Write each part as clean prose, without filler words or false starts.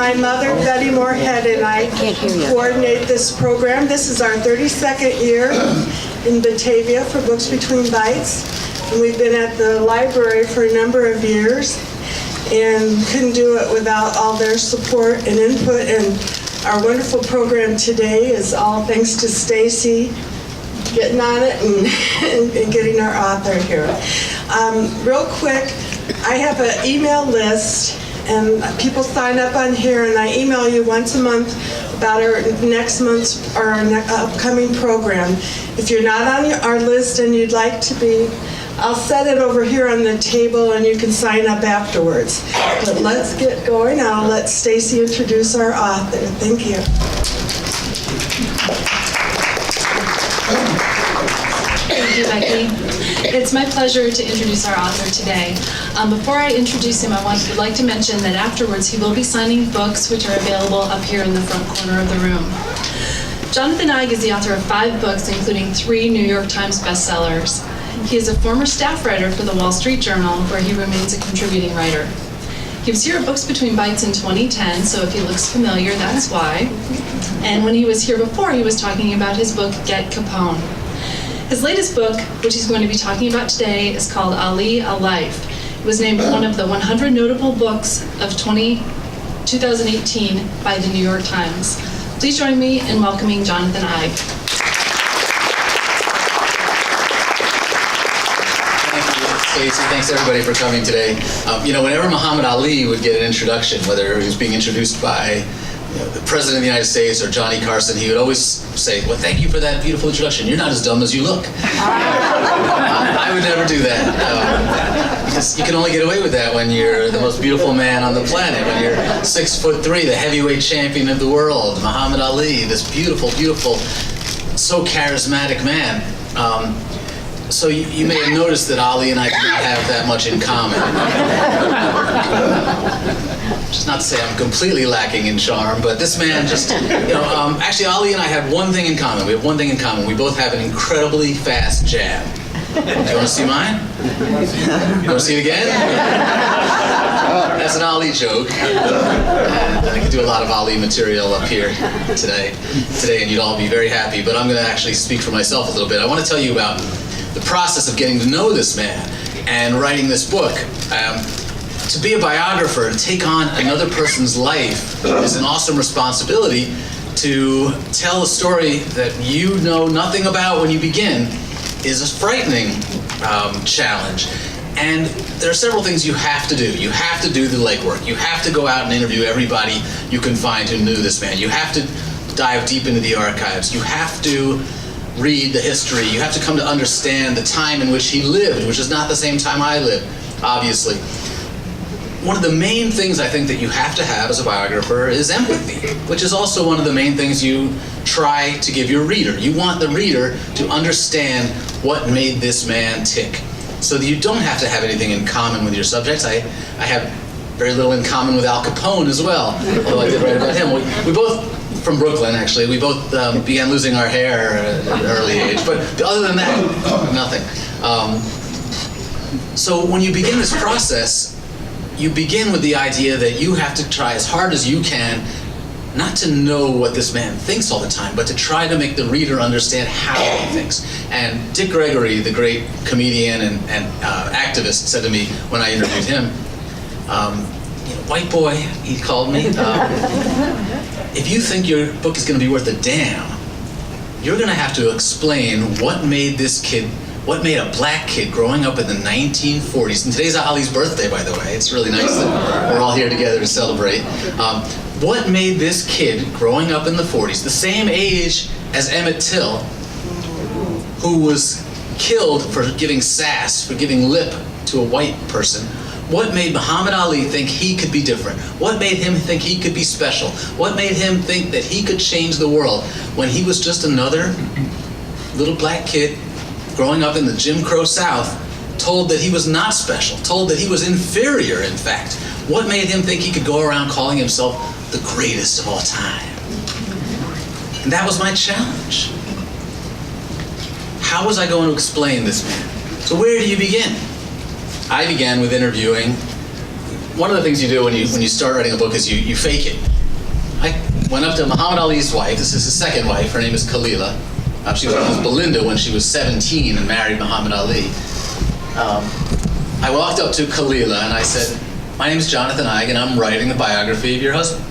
My mother, Betty Moorhead, and I coordinate this program. This is our 32nd year in Batavia for Books Between Bites. And we've been at the library for a number of years and couldn't do it without all their support and input. And our wonderful program today is all thanks to Stacy getting on it and getting our author here. Real quick, I have an email list, and people sign up on here, and I email you once a month about our next month's or our upcoming program. If you're not on our list and you'd like to be, I'll set it over here on the table and you can sign up afterwards. But let's get going. I'll let Stacy introduce our author. Thank you. Thank you, Becky. It's my pleasure to introduce our author today. Before I introduce him, I would like to mention that afterwards he will be signing books which are available up here in the front corner of the room. Johnathan Eig is the author of 5 books, including 3 New York Times bestsellers. He is a former staff writer for the Wall Street Journal, where he remains a contributing writer. He was here at Books Between Bites in 2010, so if he looks familiar, that's why. And when he was here before, he was talking about his book, Get Capone. His latest book, which he's going to be talking about today, is called Ali, A Life. It was named one of the 100 notable books of 2018 by the New York Times. Please join me in welcoming Johnathan Eig. Stacey, thanks everybody for coming today. Whenever Muhammad Ali would get an introduction, whether he was being introduced by the President of the United States or Johnny Carson, he would always say, well, thank you for that beautiful introduction. You're not as dumb as you look. I would never do that. Because you can only get away with that when you're the most beautiful man on the planet, when you're 6'3", the heavyweight champion of the world, Muhammad Ali, this beautiful, beautiful, so charismatic man. So you may have noticed that Ali and I do not have that much in common. Just not to say I'm completely lacking in charm, but this man just, actually Ali and I have one thing in common. We have one thing in common. We both have an incredibly fast jab. Do you want to see mine? You want to see it again? That's an Ali joke. And I can do a lot of Ali material up here today, and you'd all be very happy, but I'm going to actually speak for myself a little bit. I want to tell you about the process of getting to know this man and writing this book. To be a biographer and take on another person's life is an awesome responsibility. To tell a story that you know nothing about when you begin is a frightening challenge. And there are several things you have to do. You have to do the legwork. You have to go out and interview everybody you can find who knew this man. You have to dive deep into the archives. You have to read the history. You have to come to understand the time in which he lived, which is not the same time I lived, obviously. One of the main things I think that you have to have as a biographer is empathy, which is also one of the main things you try to give your reader. You want the reader to understand what made this man tick, so that you don't have to have anything in common with your subjects. I have very little in common with Al Capone as well, although I did write about him. We both, from Brooklyn actually, we both began losing our hair at an early age, but other than that, nothing. So when you begin this process, you begin with the idea that you have to try as hard as you can not to know what this man thinks all the time, but to try to make the reader understand how he thinks. And Dick Gregory, the great comedian and activist, said to me when I interviewed him, white boy, he called me, if you think your book is going to be worth a damn, you're going to have to explain what made a black kid growing up in the 1940s, and today's Ali's birthday, by the way. It's really nice that we're all here together to celebrate. What made this kid growing up in the 40s, the same age as Emmett Till, who was killed for giving sass, for giving lip to a white person, what made Muhammad Ali think he could be different? What made him think he could be special? What made him think that he could change the world when he was just another little black kid growing up in the Jim Crow South, told that he was not special, told that he was inferior, in fact? What made him think he could go around calling himself the greatest of all time? And that was my challenge. How was I going to explain this man? So where do you begin? I began with interviewing. One of the things you do when you start writing a book is you fake it. went up to Muhammad Ali's wife. This is his second wife. Her name is Khalila. She was known as Belinda when she was 17 and married Muhammad Ali. I walked up to Khalila and I said, "My name is Johnathan and I'm writing the biography of your husband."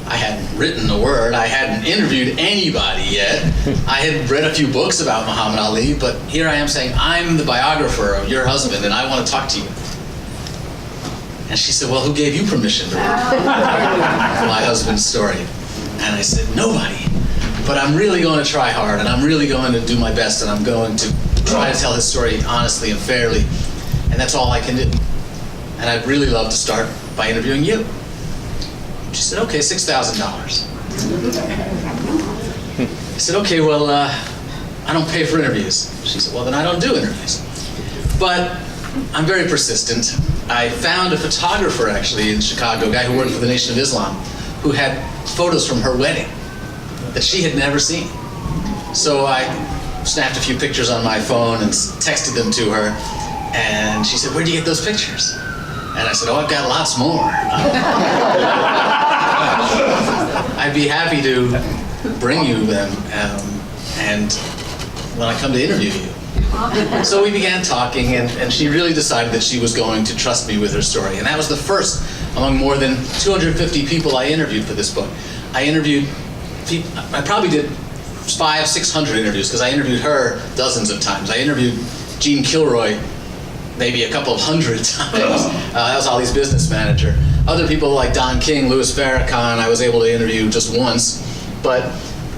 I hadn't written a word. I hadn't interviewed anybody yet. I had read a few books about Muhammad Ali, but here I am saying, "I'm the biographer of your husband and I want to talk to you." And she said, "Well, who gave you permission to write my husband's story?" And I said, "Nobody. But I'm really going to try hard, and I'm really going to do my best, and I'm going to try to tell his story honestly and fairly, and that's all I can do. And I'd really love to start by interviewing you." She said, "Okay, $6,000. I said, "Okay, well, I don't pay for interviews." She said, "Well, then I don't do interviews." But I'm very persistent. I found a photographer, actually, in Chicago, a guy who worked for the Nation of Islam, who had photos from her wedding that she had never seen. So I snapped a few pictures on my phone and texted them to her, and she said, "Where'd you get those pictures?" And I said, "Oh, I've got lots more. I'd be happy to bring you them and when I come to interview you." So we began talking, and she really decided that she was going to trust me with her story. And that was the first among more than 250 people I interviewed for this book. I probably did 500-600 interviews because I interviewed her dozens of times. I interviewed Gene Kilroy maybe a couple of hundred times. That was Ali's business manager. Other people like Don King, Louis Farrakhan, I was able to interview just once. But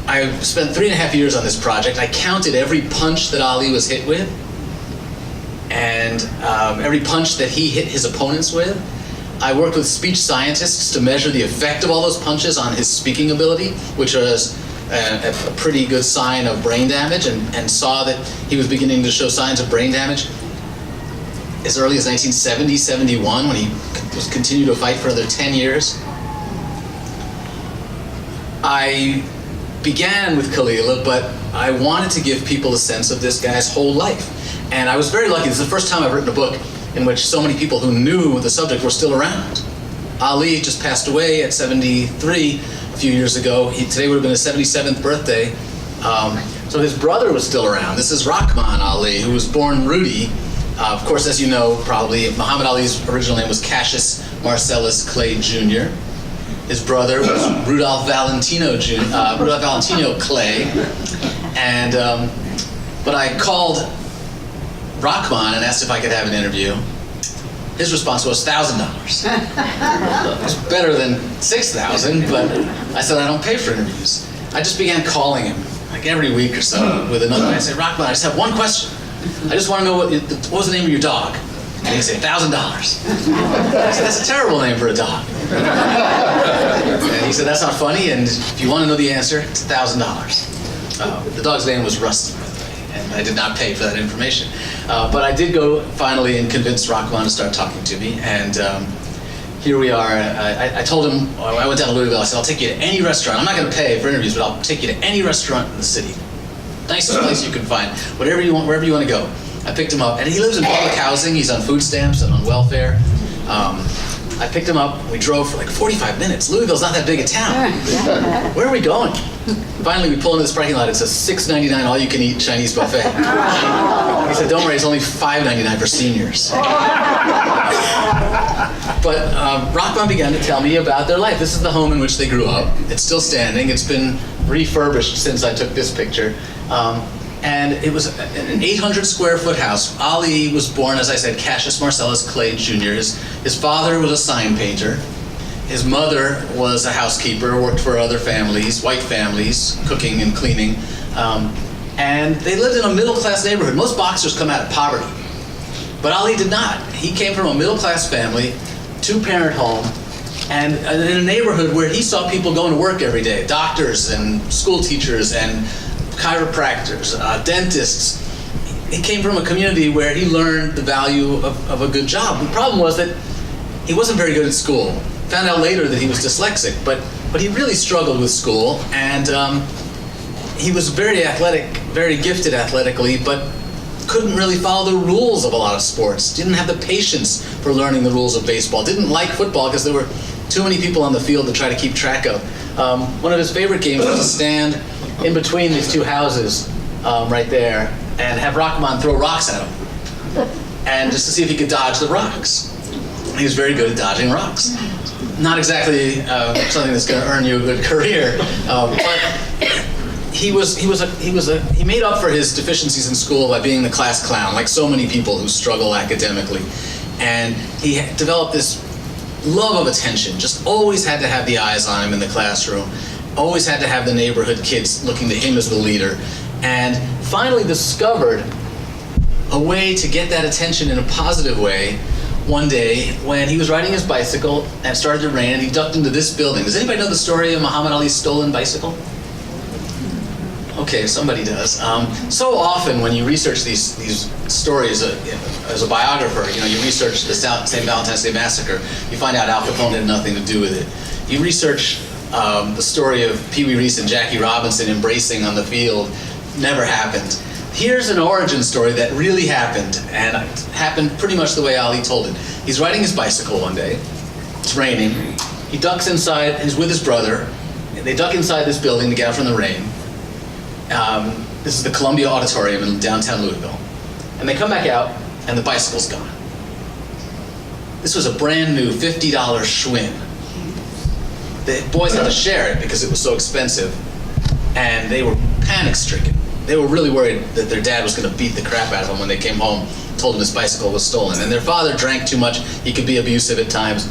I spent 3.5 years on this project. I counted every punch that Ali was hit with and every punch that he hit his opponents with. I worked with speech scientists to measure the effect of all those punches on his speaking ability, which was a pretty good sign of brain damage, and saw that he was beginning to show signs of brain damage as early as 1970, 71, when he was continued to fight for another 10 years. I began with Khalila, but I wanted to give people a sense of this guy's whole life. And I was very lucky. This is the first time I've written a book in which so many people who knew the subject were still around. Ali just passed away at 73 a few years ago. Today would have been his 77th birthday. So his brother was still around. This is Rahman Ali, who was born Rudy. Of course, as you know, probably, Muhammad Ali's original name was Cassius Marcellus Clay Jr. His brother was Rudolph Valentino Clay. And, but I called Rahman and asked if I could have an interview. His response was $1,000. It's better than $6,000, but I said I don't pay for interviews. I just began calling him, like every week or so, with another. I said, "Rahman, I just have one question. I just want to know what was the name of your dog?" And he'd say, $1,000. I said, "That's a terrible name for a dog." And he said, "That's not funny, and if you want to know the answer, it's $1,000. The dog's name was Rusty, by the way, and I did not pay for that information. But I did go finally and convince Rahman to start talking to me, and here we are. I told him, I went down to Louisville, I said, "I'll take you to any restaurant. I'm not going to pay for interviews, but I'll take you to any restaurant in the city. Nicest place you can find, whatever you want, wherever you want to go." I picked him up, and he lives in public housing. He's on food stamps and on welfare. I picked him up. We drove for like 45 minutes. Louisville's not that big a town. Where are we going? Finally, we pull into this parking lot. It says $6.99 all-you-can-eat Chinese buffet. He said, "Don't worry, it's only $5.99 for seniors." But Rahman began to tell me about their life. This is the home in which they grew up. It's still standing. It's been refurbished since I took this picture. And it was an 800-square-foot house. Ali was born, as I said, Cassius Marcellus Clay Jr. His father was a sign painter. His mother was a housekeeper, worked for other families, white families, cooking and cleaning. And they lived in a middle-class neighborhood. Most boxers come out of poverty. But Ali did not. He came from a middle-class family, two-parent home, and in a neighborhood where he saw people going to work every day, doctors and school teachers and chiropractors, dentists. He came from a community where he learned the value of a good job. The problem was that he wasn't very good at school. Found out later that he was dyslexic, but he really struggled with school, and he was very athletic, very gifted athletically, but couldn't really follow the rules of a lot of sports. Didn't have the patience for learning the rules of baseball. Didn't like football because there were too many people on the field to try to keep track of. One of his favorite games was to stand in between these two houses right there and have Rahman throw rocks at him, and just to see if he could dodge the rocks. He was very good at dodging rocks. Not exactly something that's going to earn you a good career, but he made up for his deficiencies in school by being the class clown, like so many people who struggle academically. And he developed this love of attention, just always had to have the eyes on him in the classroom, always had to have the neighborhood kids looking to him as the leader, and finally discovered a way to get that attention in a positive way one day when he was riding his bicycle and it started to rain and he ducked into this building. Does anybody know the story of Muhammad Ali's stolen bicycle? Okay, somebody does. So often when you research these stories as a biographer, you research the St. Valentine's Day Massacre, you find out Al Capone had nothing to do with it. You research the story of Pee Wee Reese and Jackie Robinson embracing on the field, never happened. Here's an origin story that really happened, and it happened pretty much the way Ali told it. He's riding his bicycle one day, it's raining, he ducks inside, he's with his brother, and they duck inside this building to get out from the rain. This is the Columbia Auditorium in downtown Louisville. And they come back out, and the bicycle's gone. This was a brand new $50 Schwinn. The boys had to share it because it was so expensive, and they were panic-stricken. They were really worried that their dad was going to beat the crap out of them when they came home, told them his bicycle was stolen. And their father drank too much. He could be abusive at times.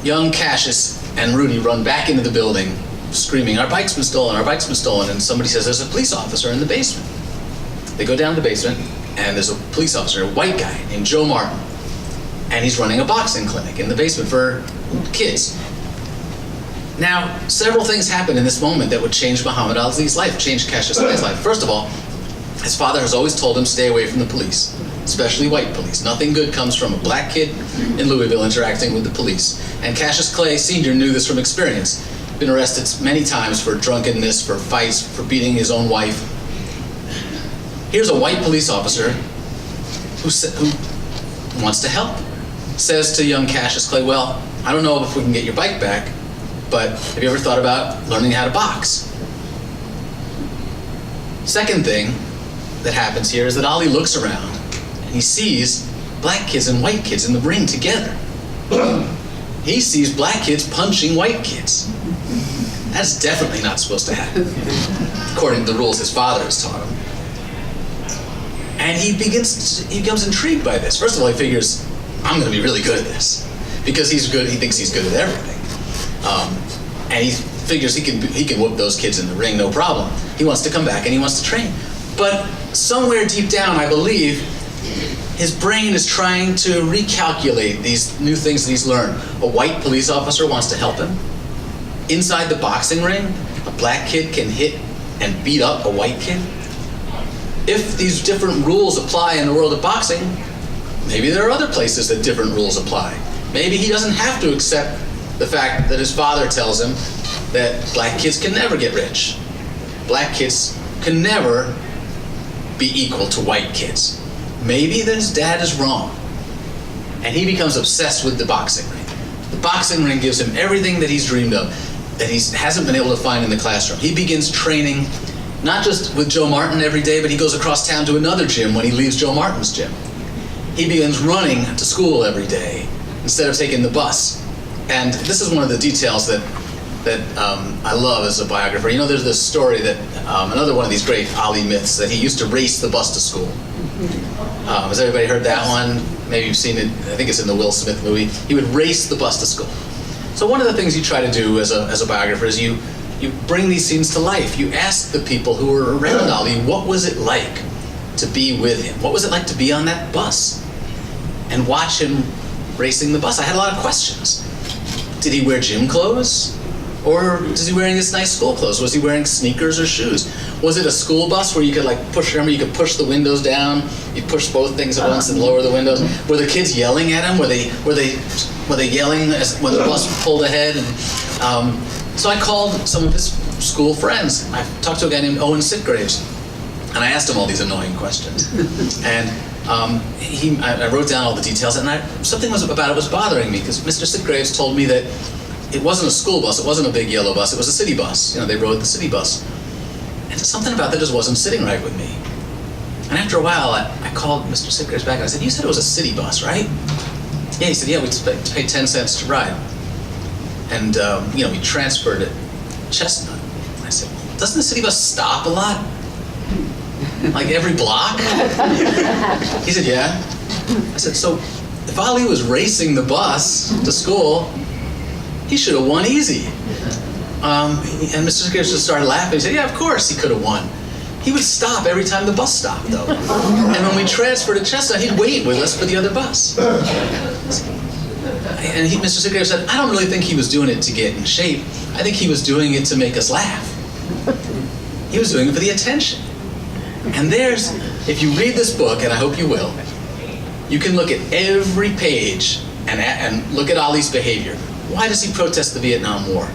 Young Cassius and Rudy run back into the building, screaming, "Our bike's been stolen, our bike's been stolen." And somebody says, "There's a police officer in the basement." They go down to the basement, and there's a police officer, a white guy named Joe Martin. And he's running a boxing clinic in the basement for kids. Now, several things happened in this moment that would change Muhammad Ali's life, change Cassius Clay's life. First of all, his father has always told him, stay away from the police, especially white police. Nothing good comes from a black kid in Louisville interacting with the police. And Cassius Clay Sr. knew this from experience. Been arrested many times for drunkenness, for fights, for beating his own wife. Here's a white police officer who wants to help. Says to young Cassius Clay, "Well, I don't know if we can get your bike back, but have you ever thought about learning how to box?" Second thing that happens here is that Ali looks around and he sees black kids and white kids in the ring together. He sees black kids punching white kids. That's definitely not supposed to happen, according to the rules his father has taught him. And he becomes intrigued by this. First of all, he figures, I'm going to be really good at this, because he's good. He thinks he's good at everything, and he figures he can whoop those kids in the ring, no problem. He wants to come back and he wants to train, but somewhere deep down, I believe, his brain is trying to recalculate these new things that he's learned. A white police officer wants to help him. Inside the boxing ring, a black kid can hit and beat up a white kid. If these different rules apply in the world of boxing, maybe there are other places that different rules apply. Maybe he doesn't have to accept the fact that his father tells him that black kids can never get rich. Black kids can never be equal to white kids. Maybe that his dad is wrong. And he becomes obsessed with the boxing ring. The boxing ring gives him everything that he's dreamed of, that he hasn't been able to find in the classroom. He begins training, not just with Joe Martin every day, but he goes across town to another gym when he leaves Joe Martin's gym. He begins running to school every day instead of taking the bus. And this is one of the details that I love as a biographer. You know, there's this story that, another one of these great Ali myths, that he used to race the bus to school. Has everybody heard that one? Maybe you've seen it. I think it's in the Will Smith movie. He would race the bus to school. So one of the things you try to do as a biographer is you bring these scenes to life. You ask the people who were around Ali, what was it like to be with him? What was it like to be on that bus and watch him racing the bus? I had a lot of questions. Did he wear gym clothes? Or is he wearing his nice school clothes? Was he wearing sneakers or shoes? Was it a school bus where you could you could push the windows down, you push both things at once and lower the windows? Were the kids yelling at him? Were they yelling when the bus pulled ahead? And so I called some of his school friends. I talked to a guy named Owen Sitgraves, and I asked him all these annoying questions. And I wrote down all the details, and something about it was bothering me, because Mr. Sitgraves told me that it wasn't a school bus, it wasn't a big yellow bus, it was a city bus. They rode the city bus. And something about that just wasn't sitting right with me. And after a while, I called Mr. Sitgraves back and I said, "You said it was a city bus, right?" Yeah, he said, "Yeah, we paid 10 cents to ride." And, we transferred at Chestnut. I said, "Doesn't the city bus stop a lot? Like every block?" He said, "Yeah." I said, "So if Ali was racing the bus to school, he should have won easy." And Mr. Sitgraves just started laughing. He said, "Yeah, of course he could have won. He would stop every time the bus stopped, though. And when we transferred to Chestnut, he'd wait with us for the other bus." And Mr. Sitgraves said, "I don't really think he was doing it to get in shape. I think he was doing it to make us laugh. He was doing it for the attention." And if you read this book, and I hope you will, you can look at every page and look at Ali's behavior. Why does he protest the Vietnam War?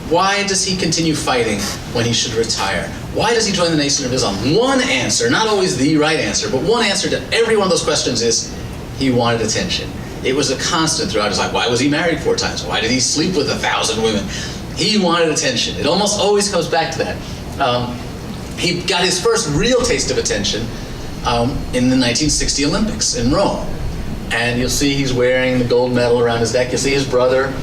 Why does he continue fighting when he should retire? Why does he join the Nation of Islam? One answer, not always the right answer, but one answer to every one of those questions is he wanted attention. It was a constant throughout his life. Why was he married 4 times? Why did he sleep with 1,000 women? He wanted attention. It almost always comes back to that. He got his first real taste of attention in the 1960 Olympics in Rome. And you'll see he's wearing the gold medal around his neck. You'll see his brother,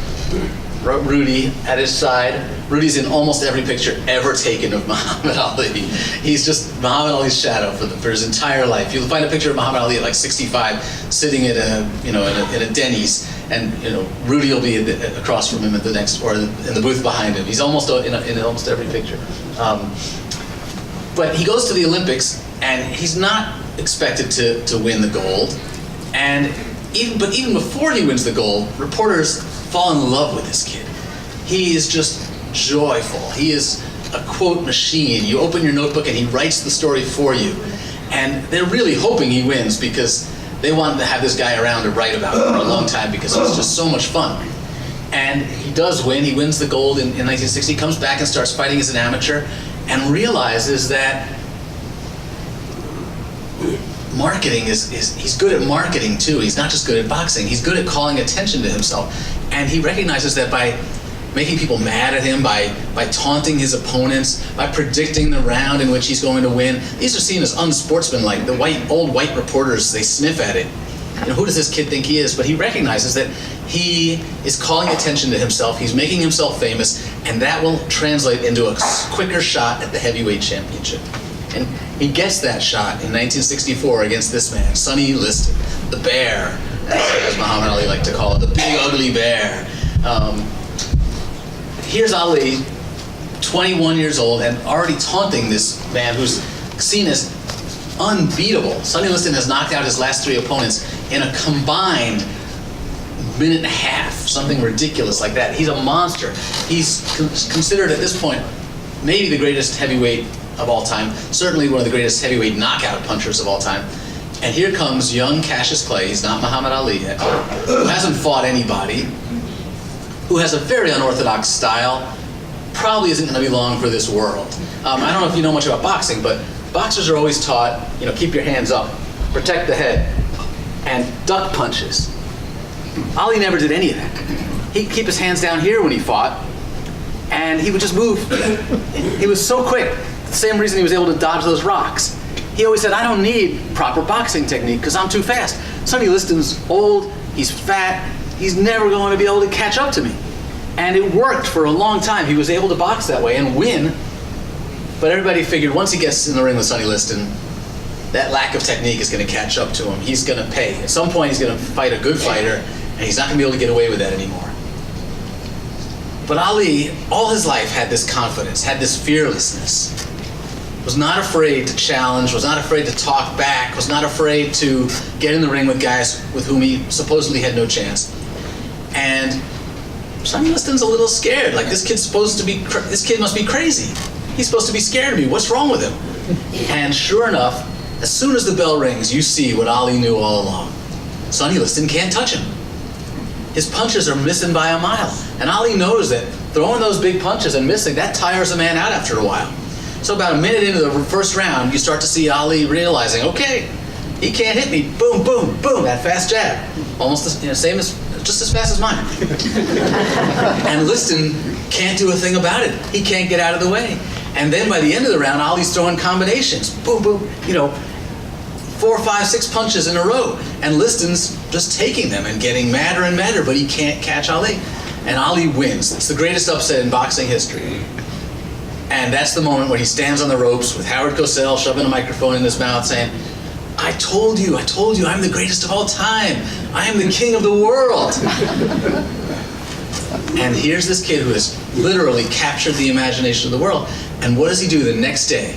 Rudy, at his side. Rudy's in almost every picture ever taken of Muhammad Ali. He's just Muhammad Ali's shadow for his entire life. You'll find a picture of Muhammad Ali at like 65, sitting at in a Denny's, and Rudy will be across from him at the next, or in the booth behind him. He's almost in almost every picture. But he goes to the Olympics, and he's not expected to win the gold. And even before he wins the gold, reporters fall in love with this kid. He is just joyful. He is a quote machine. You open your notebook and he writes the story for you. And they're really hoping he wins, because they want to have this guy around to write about for a long time, because it's just so much fun. And he does win. He wins the gold in 1960. He comes back and starts fighting as an amateur, and realizes that marketing he's good at marketing too. He's not just good at boxing. He's good at calling attention to himself. And he recognizes that by making people mad at him, by taunting his opponents, by predicting the round in which he's going to win, these are seen as unsportsmanlike. The old white reporters, they sniff at it. Who does this kid think he is? But he recognizes that he is calling attention to himself. He's making himself famous, and that will translate into a quicker shot at the heavyweight championship. And he gets that shot in 1964 against this man, Sonny Liston, the bear, as Muhammad Ali liked to call it, the big ugly bear. Here's Ali, 21 years old, and already taunting this man who's seen as unbeatable. Sonny Liston has knocked out his last 3 opponents in a combined minute and a half, something ridiculous like that. He's a monster. He's considered at this point maybe the greatest heavyweight of all time, certainly one of the greatest heavyweight knockout punchers of all time. And here comes young Cassius Clay, he's not Muhammad Ali yet, who hasn't fought anybody, who has a very unorthodox style, probably isn't going to be long for this world. I don't know if you know much about boxing, but boxers are always taught, keep your hands up, protect the head, and duck punches. Ali never did any of that. He'd keep his hands down here when he fought, and he would just move. He was so quick. The same reason he was able to dodge those rocks. He always said, "I don't need proper boxing technique because I'm too fast." Sonny Liston's old, he's fat, he's never going to be able to catch up to me. And it worked for a long time. He was able to box that way and win. But everybody figured once he gets in the ring with Sonny Liston, that lack of technique is going to catch up to him. He's going to pay. At some point, he's going to fight a good fighter, and he's not going to be able to get away with that anymore. But Ali, all his life, had this confidence, had this fearlessness. Was not afraid to challenge, was not afraid to talk back, was not afraid to get in the ring with guys with whom he supposedly had no chance. And Sonny Liston's a little scared. Like, this kid must be crazy. He's supposed to be scared of me. What's wrong with him? And sure enough, as soon as the bell rings, you see what Ali knew all along. Sonny Liston can't touch him. His punches are missing by a mile. And Ali knows that throwing those big punches and missing, that tires a man out after a while. So about a minute into the first round, you start to see Ali realizing, okay, He can't hit me. Boom, boom, boom. That fast jab, almost same as, just as fast as mine. And Liston can't do a thing about it. He can't get out of the way. And then by the end of the round, Ali's throwing combinations. Boom, boom. 4, 5, 6 punches in a row. And Liston's just taking them and getting madder and madder, but he can't catch Ali. And Ali wins. It's the greatest upset in boxing history. And that's the moment when he stands on the ropes with Howard Cosell shoving a microphone in his mouth saying, I told you, I'm the greatest of all time. I am the king of the world. And here's this kid who has literally captured the imagination of the world. And what does he do the next day?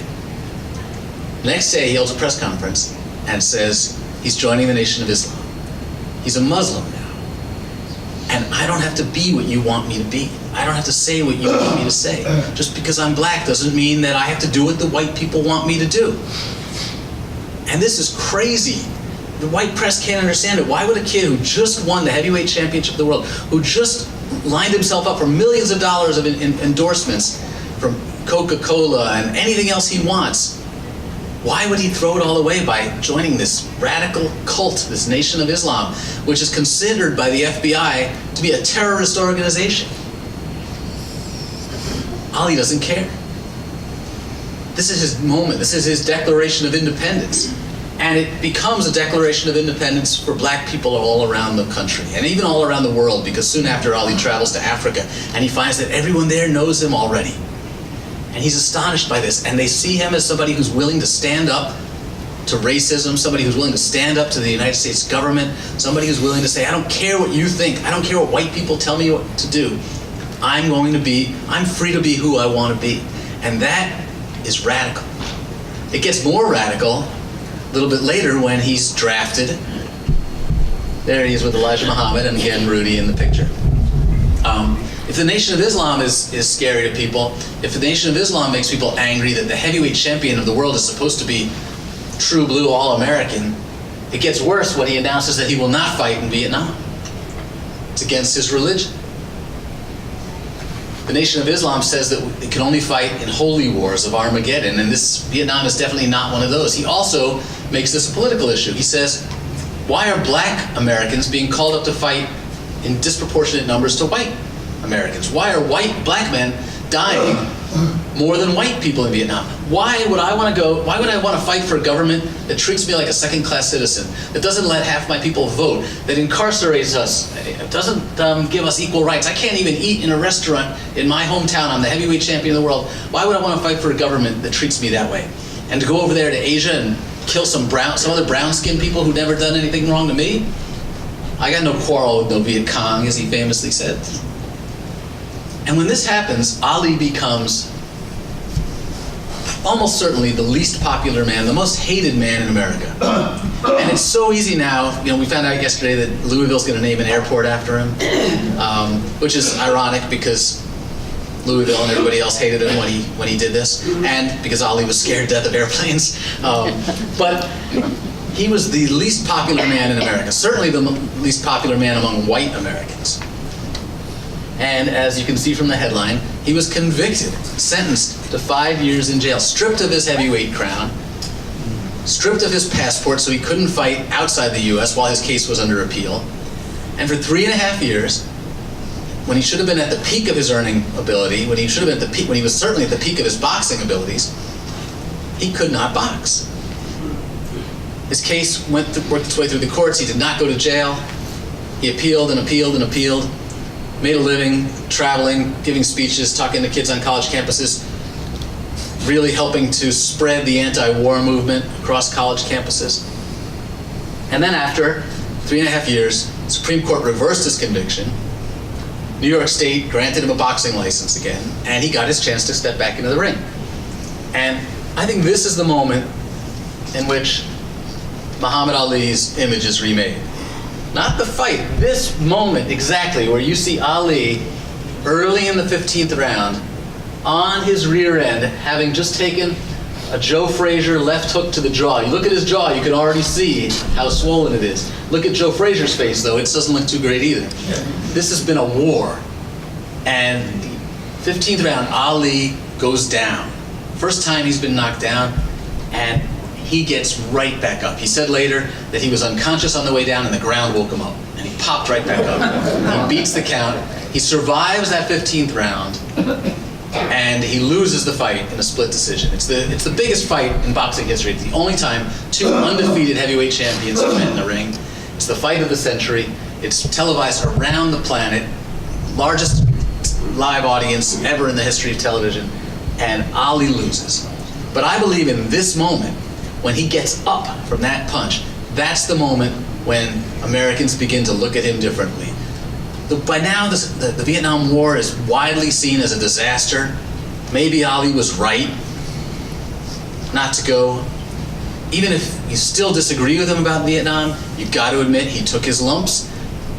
Next day, he holds a press conference and says he's joining the Nation of Islam. He's a Muslim now. And I don't have to be what you want me to be. I don't have to say what you want me to say. Just because I'm black doesn't mean that I have to do what the white people want me to do. And this is crazy. The white press can't understand it. Why would a kid who just won the heavyweight championship of the world, who just lined himself up for millions of dollars of endorsements from Coca-Cola and anything else he wants, why would he throw it all away by joining this radical cult, this Nation of Islam, which is considered by the FBI to be a terrorist organization? Ali doesn't care. This is his moment. This is his declaration of independence. And it becomes a declaration of independence for black people all around the country, and even all around the world, because soon after Ali travels to Africa, and he finds that everyone there knows him already. And he's astonished by this, and they see him as somebody who's willing to stand up to racism, somebody who's willing to stand up to the United States government, somebody who's willing to say, I don't care what you think, I don't care what white people tell me what to do. I'm free to be who I want to be. And that is radical. It gets more radical a little bit later when he's drafted. There he is with Elijah Muhammad, and again Rudy in the picture. If the Nation of Islam is scary to people, if the Nation of Islam makes people angry that the heavyweight champion of the world is supposed to be true blue All-American, it gets worse when he announces that he will not fight in Vietnam. It's against his religion. The Nation of Islam says that it can only fight in holy wars of Armageddon, and Vietnam is definitely not one of those. He also makes this a political issue. He says, why are black Americans being called up to fight in disproportionate numbers to white Americans? Why are black men dying more than white people in Vietnam? Why would I want to fight for a government that treats me like a second-class citizen, that doesn't let half my people vote, that incarcerates us, doesn't give us equal rights? I can't even eat in a restaurant in my hometown. I'm the heavyweight champion of the world. Why would I want to fight for a government that treats me that way? And to go over there to Asia and kill some other brown-skinned people who've never done anything wrong to me? I got no quarrel with no Viet Cong, as he famously said. And when this happens, Ali becomes almost certainly the least popular man, the most hated man in America. And it's so easy now. We found out yesterday that Louisville's going to name an airport after him, which is ironic because Louisville and everybody else hated him when he did this, and because Ali was scared to death of airplanes. But he was the least popular man in America, certainly the least popular man among white Americans. And as you can see from the headline, he was convicted, sentenced to 5 years in jail, stripped of his heavyweight crown, stripped of his passport so he couldn't fight outside the U.S. while his case was under appeal. And for 3.5 years, when he should have been at the peak of his earning ability, when he was certainly at the peak of his boxing abilities, he could not box. His case worked its way through the courts. He did not go to jail. He appealed and appealed and appealed. Made a living traveling, giving speeches, talking to kids on college campuses, really helping to spread the anti-war movement across college campuses. And then after 3.5 years, the Supreme Court reversed his conviction. New York State granted him a boxing license again, and he got his chance to step back into the ring. And I think this is the moment in which Muhammad Ali's image is remade. Not the fight, this moment exactly where you see Ali early in the 15th round on his rear end, having just taken a Joe Frazier left hook to the jaw. You look at his jaw, you can already see how swollen it is. Look at Joe Frazier's face though, it doesn't look too great either. This has been a war. And 15th round, Ali goes down. First time he's been knocked down, and he gets right back up. He said later that he was unconscious on the way down and the ground woke him up. And he popped right back up. He beats the count. He survives that 15th round. And he loses the fight in a split decision. It's the biggest fight in boxing history. It's the only time two undefeated heavyweight champions have met in the ring. It's the fight of the century. It's televised around the planet. Largest live audience ever in the history of television. And Ali loses. But I believe in this moment, when he gets up from that punch, that's the moment when Americans begin to look at him differently. By now, the Vietnam War is widely seen as a disaster. Maybe Ali was right not to go. Even if you still disagree with him about Vietnam, you got to admit he took his lumps,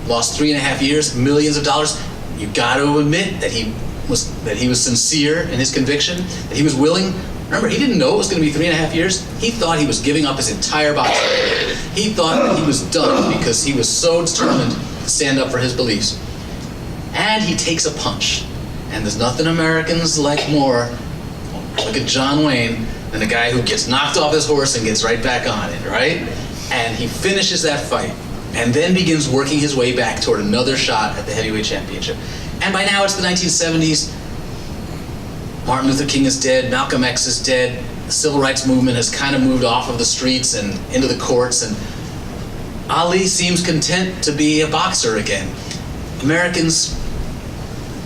lost 3.5 years, millions of dollars. You got to admit that he was sincere in his conviction, that he was willing. Remember, he didn't know it was going to be 3.5 years. He thought he was giving up his entire boxing career. He thought that he was done because he was so determined to stand up for his beliefs. And he takes a punch. And there's nothing Americans like more, look at John Wayne, than a guy who gets knocked off his horse and gets right back on it, right? And he finishes that fight and then begins working his way back toward another shot at the heavyweight championship. And by now it's the 1970s. Martin Luther King is dead, Malcolm X is dead, the civil rights movement has kind of moved off of the streets and into the courts, and Ali seems content to be a boxer again. Americans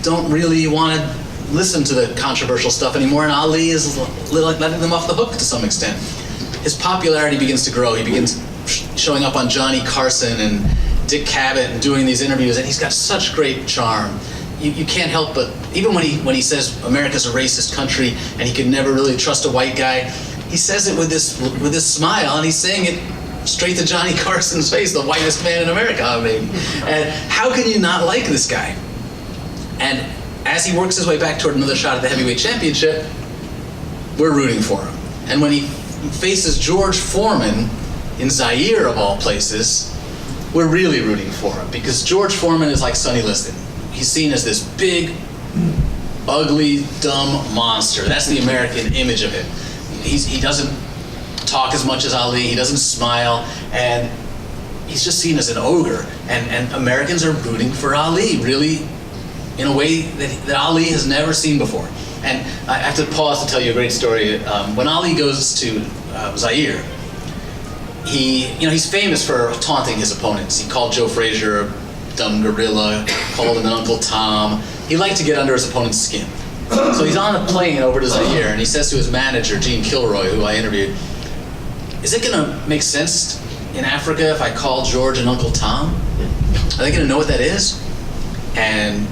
don't really want to listen to the controversial stuff anymore, and Ali is letting them off the hook to some extent. His popularity begins to grow. He begins showing up on Johnny Carson and Dick Cavett and doing these interviews, and he's got such great charm. You can't help but, even when he says America's a racist country and he can never really trust a white guy, he says it with this smile, and he's saying it straight to Johnny Carson's face, the whitest man in America, maybe. And how can you not like this guy? And as he works his way back toward another shot at the heavyweight championship, we're rooting for him. And when he faces George Foreman in Zaire, of all places, we're really rooting for him, because George Foreman is like Sonny Liston. He's seen as this big, ugly, dumb monster. That's the American image of him. He doesn't talk as much as Ali, he doesn't smile, and he's just seen as an ogre. And Americans are rooting for Ali, really, in a way that Ali has never seen before. And I have to pause to tell you a great story. When Ali goes to Zaire, he's famous for taunting his opponents. He called Joe Frazier a dumb gorilla, called him an Uncle Tom. He liked to get under his opponent's skin. So he's on a plane over to Zaire, and he says to his manager, Gene Kilroy, who I interviewed, is it going to make sense in Africa if I call George an Uncle Tom? Are they going to know what that is? And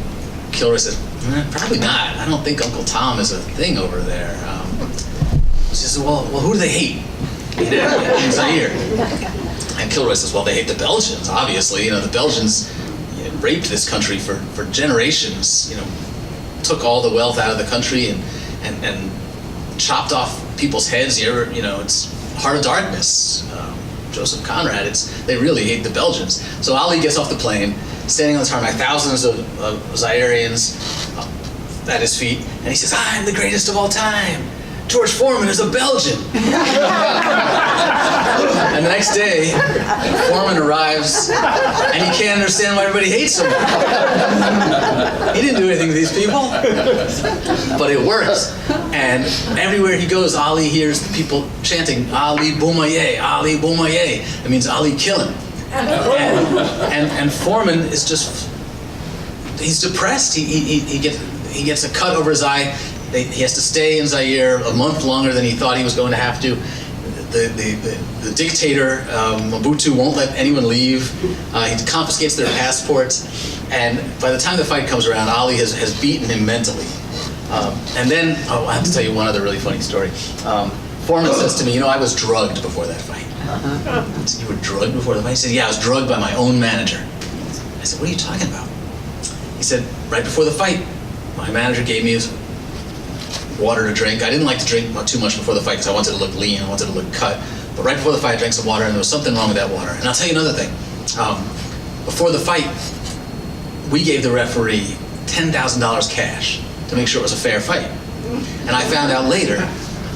Kilroy said, probably not. I don't think Uncle Tom is a thing over there. He says, well, who do they hate in Zaire? And Kilroy says, well, they hate the Belgians, obviously. The Belgians raped this country for generations, took all the wealth out of the country and chopped off people's heads. It's Heart of Darkness, Joseph Conrad. They really hate the Belgians. So Ali gets off the plane, standing on the tarmac, thousands of Zairians at his feet, and he says, I'm the greatest of all time. George Foreman is a Belgian. And the next day, Foreman arrives, and he can't understand why everybody hates him. He didn't do anything to these people. But it works. And everywhere he goes, Ali hears the people chanting, Ali Boumaye, Ali Boumaye. It means Ali kill him. And Foreman is just, he's depressed. He gets a cut over his eye. He has to stay in Zaire a month longer than he thought he was going to have to. The dictator, Mobutu, won't let anyone leave. He confiscates their passports. And by the time the fight comes around, Ali has beaten him mentally. And then, I have to tell you one other really funny story. Foreman says to me, I was drugged before that fight. I said, you were drugged before the fight? He said, yeah, I was drugged by my own manager. I said, what are you talking about? He said, right before the fight, my manager gave me water to drink. I didn't like to drink too much before the fight because I wanted to look lean, I wanted to look cut. But right before the fight, I drank some water, and there was something wrong with that water. And I'll tell you another thing. Before the fight, we gave the referee $10,000 cash to make sure it was a fair fight. And I found out later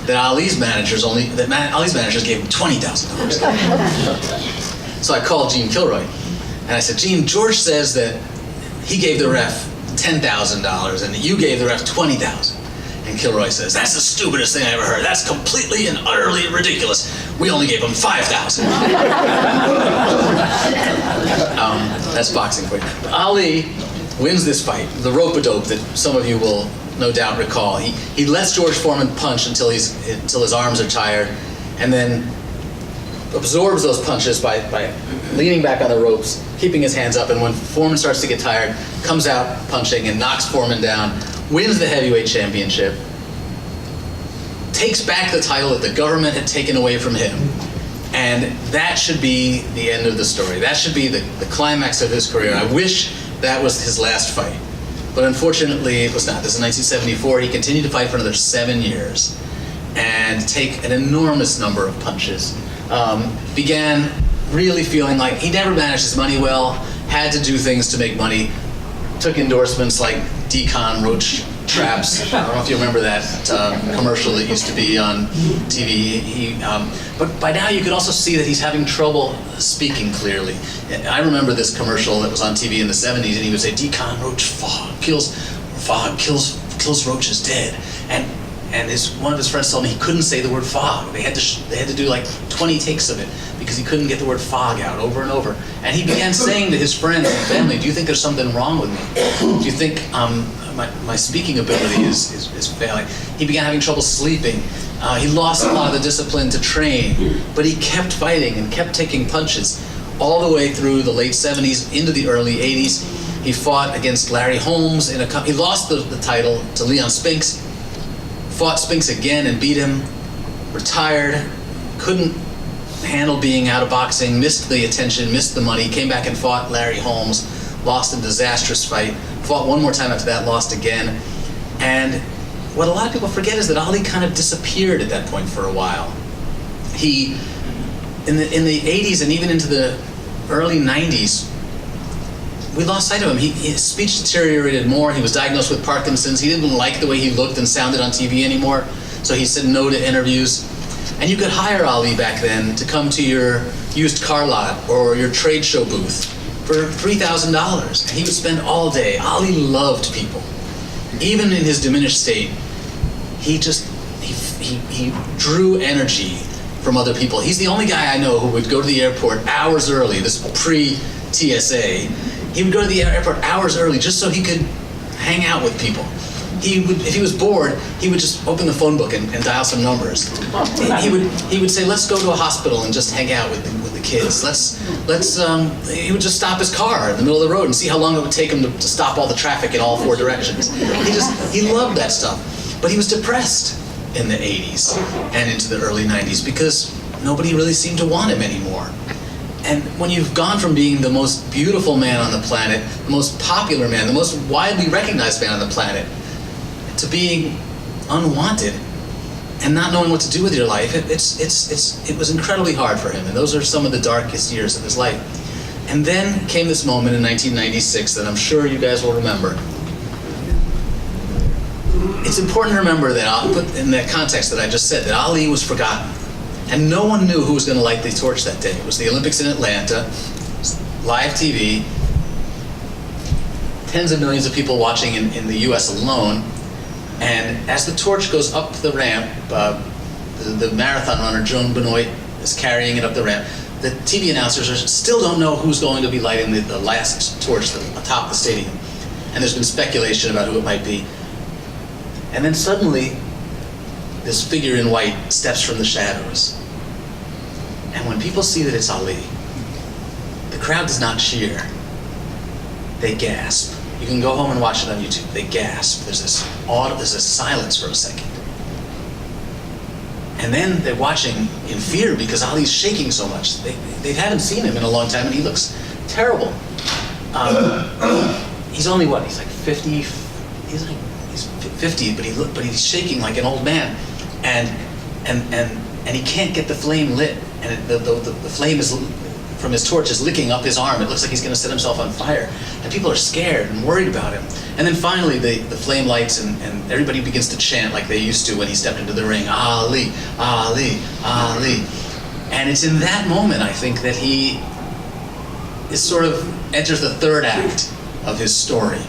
that Ali's managers gave him $20,000. So I called Gene Kilroy, and I said, Gene, George says that he gave the ref $10,000 and that you gave the ref $20,000. And Kilroy says, that's the stupidest thing I ever heard. That's completely and utterly ridiculous. We only gave him $5,000. That's boxing for you. Ali wins this fight, the rope-a-dope that some of you will no doubt recall. He lets George Foreman punch until his arms are tired, and then absorbs those punches by leaning back on the ropes, keeping his hands up, and when Foreman starts to get tired, comes out punching and knocks Foreman down, wins the heavyweight championship, takes back the title that the government had taken away from him, and that should be the end of the story. That should be the climax of his career. I wish that was his last fight, but unfortunately it was not. This is 1974. He continued to fight for another 7 years and take an enormous number of punches. Began really feeling like he never managed his money well, had to do things to make money, took endorsements like Decon Roach Traps. I don't know if you remember that commercial that used to be on TV. But by now you could also see that he's having trouble speaking clearly. I remember this commercial that was on TV in the 70s, and he would say, Decon Roach fog kills roaches dead. And one of his friends told me he couldn't say the word fog. They had to do like 20 takes of it because he couldn't get the word fog out over and over. And he began saying to his friends and family, do you think there's something wrong with me? Do you think my speaking ability is failing? He began having trouble sleeping. He lost a lot of the discipline to train, but he kept fighting and kept taking punches all the way through the late 70s into the early 80s. He fought against Larry Holmes. He lost the title to Leon Spinks. Fought Spinks again and beat him, retired, couldn't handle being out of boxing, missed the attention, missed the money, came back and fought Larry Holmes, lost a disastrous fight, fought one more time after that, lost again. And what a lot of people forget is that Ali kind of disappeared at that point for a while. He, in the 80s and even into the early 90s, we lost sight of him. His speech deteriorated more. He was diagnosed with Parkinson's. He didn't like the way he looked and sounded on TV anymore, so he said no to interviews. And you could hire Ali back then to come to your used car lot or your trade show booth for $3,000. And he would spend all day. Ali loved people. Even in his diminished state, he drew energy from other people. He's the only guy I know who would go to the airport hours early, this pre-TSA. He would go to the airport hours early just so he could hang out with people. If he was bored, he would just open the phone book and dial some numbers. He would say, let's go to a hospital and just hang out with the kids. He would just stop his car in the middle of the road and see how long it would take him to stop all the traffic in all 4 directions. He loved that stuff. But he was depressed in the 80s and into the early 90s because nobody really seemed to want him anymore. And when you've gone from being the most beautiful man on the planet, the most popular man, the most widely recognized man on the planet, to being unwanted and not knowing what to do with your life, it was incredibly hard for him. And those are some of the darkest years of his life. And then came this moment in 1996 that I'm sure you guys will remember. It's important to remember that, I'll put in that context that I just said, that Ali was forgotten. And no one knew who was going to light the torch that day. It was the Olympics in Atlanta, live TV, tens of millions of people watching in the US alone. And as the torch goes up the ramp, the marathon runner, Joan Benoit, is carrying it up the ramp. The TV announcers still don't know who's going to be lighting the last torch atop the stadium. And there's been speculation about who it might be. And then suddenly, this figure in white steps from the shadows. And when people see that it's Ali, the crowd does not cheer. They gasp. You can go home and watch it on YouTube. They gasp. There's this silence for a second. And then they're watching in fear because Ali's shaking so much. They haven't seen him in a long time, and he looks terrible. He's only what? He's like 50. He's 50, but he's shaking like an old man, and he can't get the flame lit, and the flame is from his torch is licking up his arm. It looks like he's going to set himself on fire. And people are scared and worried about him. And then finally the flame lights and everybody begins to chant like they used to when he stepped into the ring, Ali, Ali, Ali. And it's in that moment, I think, that he is sort of enters the third act of his story.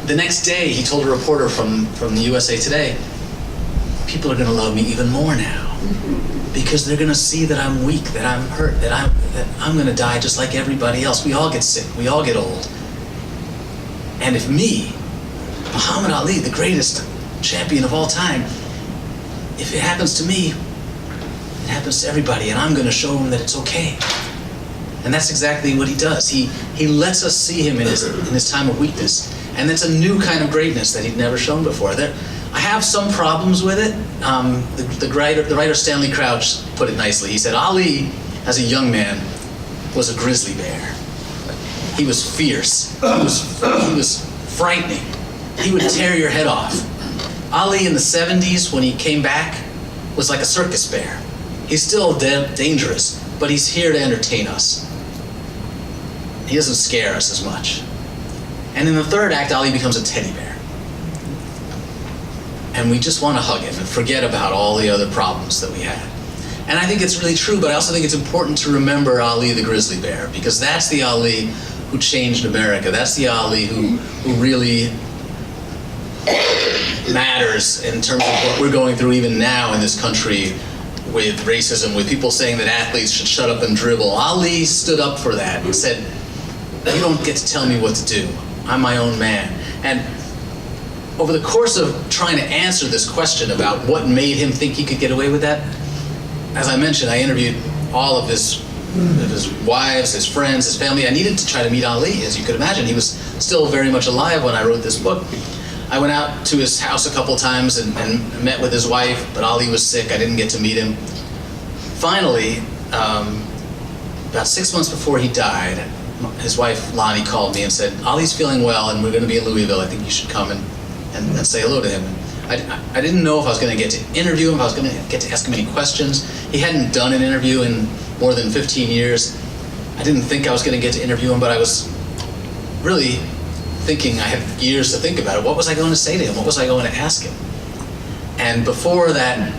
The next day, he told a reporter from the USA Today, people are going to love me even more now. Because they're going to see that I'm weak, that I'm hurt, that I'm going to die just like everybody else. We all get sick. We all get old. And if me, Muhammad Ali, the greatest champion of all time, if it happens to me, it happens to everybody, and I'm going to show them that it's okay. And that's exactly what he does. He lets us see him in his time of weakness. And that's a new kind of greatness that he'd never shown before. I have some problems with it. The writer Stanley Crouch put it nicely. He said, Ali, as a young man, was a grizzly bear. He was fierce. He was frightening. He would tear your head off. Ali in the 70s, when he came back, was like a circus bear. He's still dangerous, but he's here to entertain us. He doesn't scare us as much. And in the third act, Ali becomes a teddy bear. And we just want to hug him and forget about all the other problems that we had. And I think it's really true, but I also think it's important to remember Ali the grizzly bear, because that's the Ali who changed America. That's the Ali who really matters in terms of what we're going through even now in this country with racism, with people saying that athletes should shut up and dribble. Ali stood up for that and said, you don't get to tell me what to do. I'm my own man. And over the course of trying to answer this question about what made him think he could get away with that, as I mentioned, I interviewed all of his wives, his friends, his family. I needed to try to meet Ali. As you could imagine, he was still very much alive when I wrote this book. I went out to his house a couple times and met with his wife, but Ali was sick. I didn't get to meet him. Finally, about 6 months before he died, his wife Lonnie called me and said, Ali's feeling well and we're going to be in Louisville. I think you should come and say hello to him. I didn't know if I was going to get to interview him, if I was going to get to ask him any questions. He hadn't done an interview in more than 15 years. I didn't think I was going to get to interview him, but I was really thinking, I had years to think about it. What was I going to say to him? What was I going to ask him? And before that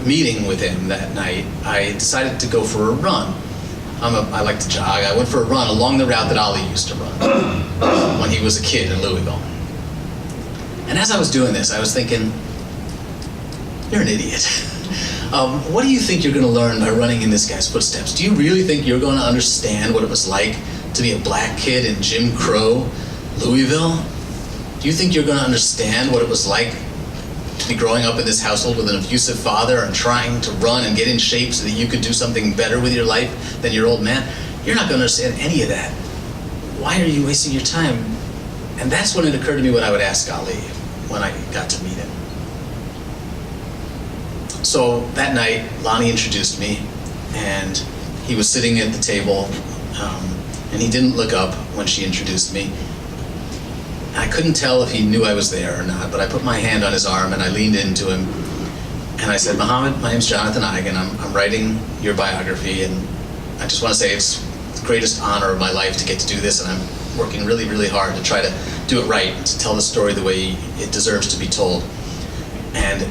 meeting with him that night, I decided to go for a run. I like to jog. I went for a run along the route that Ali used to run when he was a kid in Louisville. And as I was doing this, I was thinking, you're an idiot. What do you think you're going to learn by running in this guy's footsteps? Do you really think you're going to understand what it was like to be a black kid in Jim Crow, Louisville? Do you think you're going to understand what it was like to be growing up in this household with an abusive father and trying to run and get in shape so that you could do something better with your life than your old man? You're not going to understand any of that. Why are you wasting your time? And that's when it occurred to me what I would ask Ali when I got to meet him. So that night, Lonnie introduced me, and he was sitting at the table, and he didn't look up when she introduced me. I couldn't tell if he knew I was there or not, but I put my hand on his arm and I leaned into him, and I said, Muhammad, my name's Johnathan and I'm writing your biography, and I just want to say it's the greatest honor of my life to get to do this, and I'm working really, really hard to try to do it right, and to tell the story the way it deserves to be told. And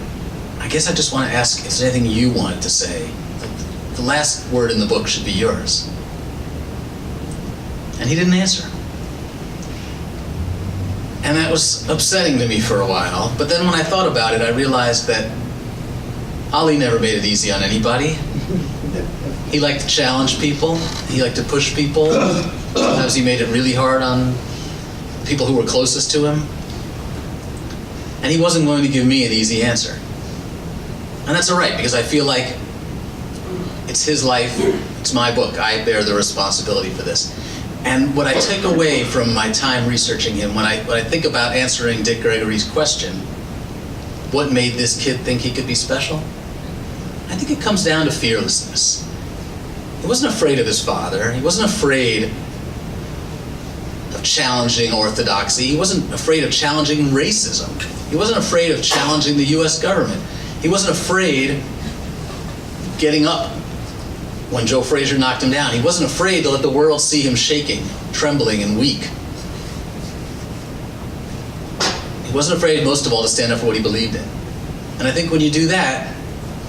I guess I just want to ask, is there anything you wanted to say? The last word in the book should be yours. And he didn't answer. And that was upsetting to me for a while. But then when I thought about it, I realized that Ali never made it easy on anybody. He liked to challenge people. He liked to push people. Sometimes he made it really hard on people who were closest to him. And he wasn't going to give me an easy answer. And that's all right, because I feel like it's his life, it's my book. I bear the responsibility for this. And what I take away from my time researching him, when I think about answering Dick Gregory's question, what made this kid think he could be special? I think it comes down to fearlessness. He wasn't afraid of his father. He wasn't afraid of challenging orthodoxy. He wasn't afraid of challenging racism. He wasn't afraid of challenging the US government. He wasn't afraid of getting up when Joe Frazier knocked him down. He wasn't afraid to let the world see him shaking, trembling, and weak. He wasn't afraid, most of all, to stand up for what he believed in. And I think when you do that,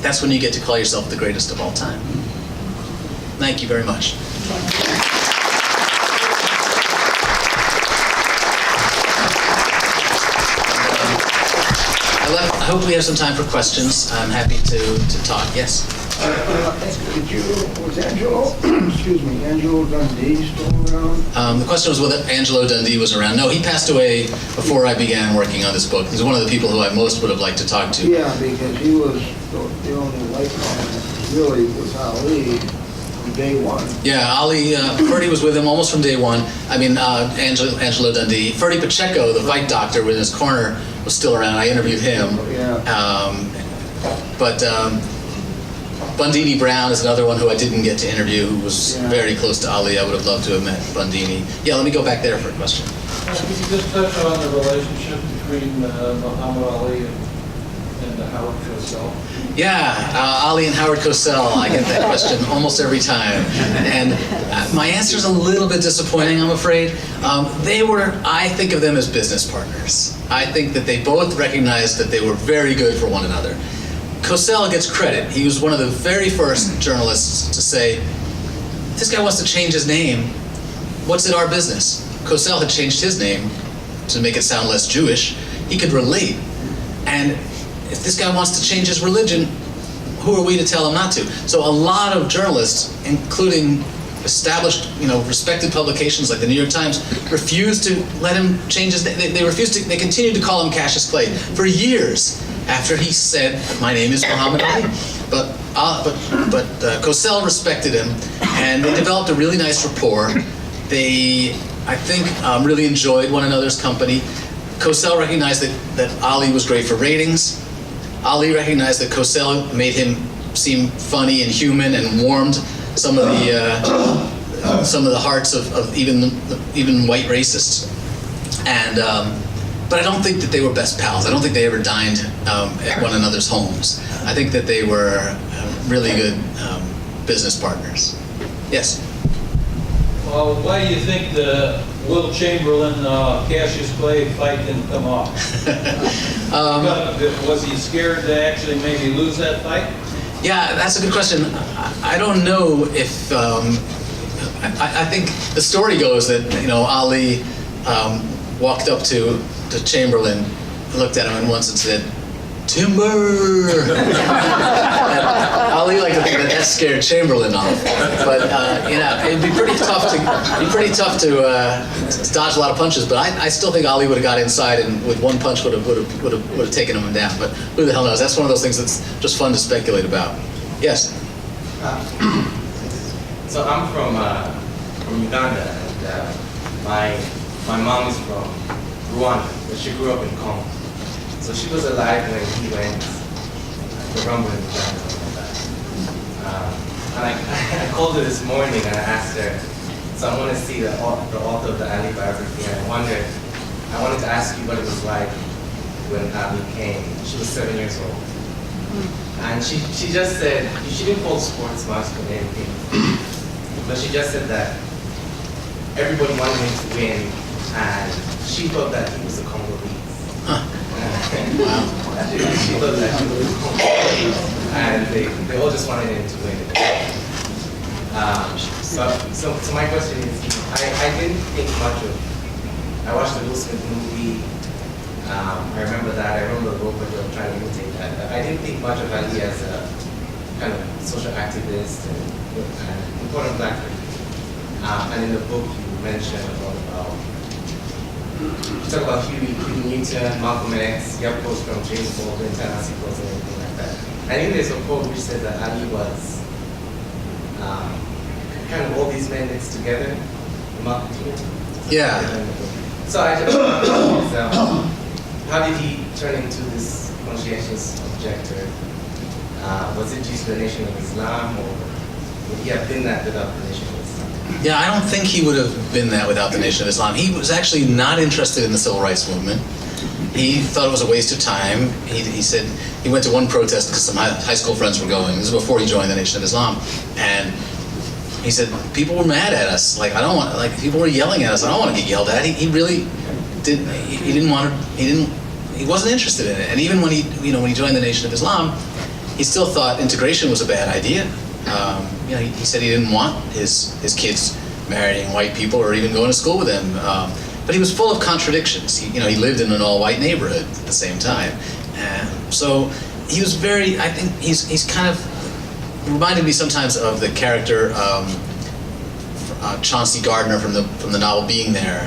that's when you get to call yourself the greatest of all time. Thank you very much. I hope we have some time for questions. I'm happy to talk. Yes? Was Angelo, Angelo Dundee still around? The question was whether Angelo Dundee was around. No, he passed away before I began working on this book. He's one of the people who I most would have liked to talk to. Yeah, because he was the only lifelong, really, was Ali from day one. Yeah, Ali, Ferdy was with him almost from day one. I mean, Angelo Dundee. Ferdy Pacheco, the fight doctor in his corner, was still around. I interviewed him. Yeah. But Bundini Brown is another one who I didn't get to interview, who was very close to Ali. I would have loved to have met Bundini. Yeah, let me go back there for a question. Could you just touch on the relationship between Muhammad Ali and Howard Cosell? Yeah, Ali and Howard Cosell, I get that question almost every time. And my answer is a little bit disappointing, I'm afraid. I think of them as business partners. I think that they both recognized that they were very good for one another. Cosell gets credit. He was one of the very first journalists to say, if this guy wants to change his name, what's it our business? Cosell had changed his name to make it sound less Jewish. He could relate. And if this guy wants to change his religion, who are we to tell him not to? So a lot of journalists, including established, respected publications like the New York Times, refused to let him change his name. They continued to call him Cassius Clay for years after he said, my name is Muhammad Ali. But Cosell respected him, and they developed a really nice rapport. They, I think, really enjoyed one another's company. Cosell recognized that Ali was great for ratings. Ali recognized that Cosell made him seem funny and human and warmed some of the hearts of even white racists. And but I don't think that they were best pals. I don't think they ever dined at one another's homes. I think that they were really good business partners. Yes? Well, why do you think the Will Chamberlain Cassius Clay fight didn't come off? Was he scared to actually maybe lose that fight? Yeah, that's a good question. I don't know if I think the story goes that Ali walked up to Chamberlain, looked at him once and said, "Timber." Ali liked to think that scared Chamberlain off, but it'd be pretty tough to dodge a lot of punches. But I still think Ali would have got inside and with one punch would have taken him down. But who the hell knows? That's one of those things that's just fun to speculate about. Yes. So I'm from Uganda, and my mom is from Rwanda, but she grew up in Congo. So she was alive when he went the rumble in Uganda. And I called her this morning and I asked her, so I want to see the author of the Ali biography, and I wanted to ask you what it was like when Ali came. She was 7 years old. And she just said, she didn't call sports much or anything, but she just said that everybody wanted him to win, and she thought that he was a Congolese. Huh. Wow. She thought that he was a Congolese, and they all just wanted him to win. So my question is, I didn't think much of, I watched the Will Smith movie, I remember that, I remember the book where they were trying to imitate that. I didn't think much of Ali as a kind of social activist and important black person. And in the book you mentioned a lot about, you talk about Huey Newton, Malcolm X, you have quotes from James Baldwin, Tennessee quotes and everything like that. I think there's a quote which says that Ali was kind of all these men mixed together. Yeah. So I just wonder, how did he turn into this conscientious objector? Was it due to the Nation of Islam, or would he have been that without the Nation of Islam? Yeah, I don't think he would have been that without the Nation of Islam. He was actually not interested in the civil rights movement. He thought it was a waste of time. He said he went to one protest because some high school friends were going. This is before he joined the Nation of Islam. And he said, people were mad at us. Like, I don't want, like, people were yelling at us. I don't want to get yelled at. He really didn't, he didn't want to, he wasn't interested in it. And even when when he joined the Nation of Islam, he still thought integration was a bad idea. He said he didn't want his kids marrying white people or even going to school with them. But he was full of contradictions. He lived in an all-white neighborhood at the same time. So he was very, I think he's kind of reminded me sometimes of the character Chauncey Gardner from the novel Being There,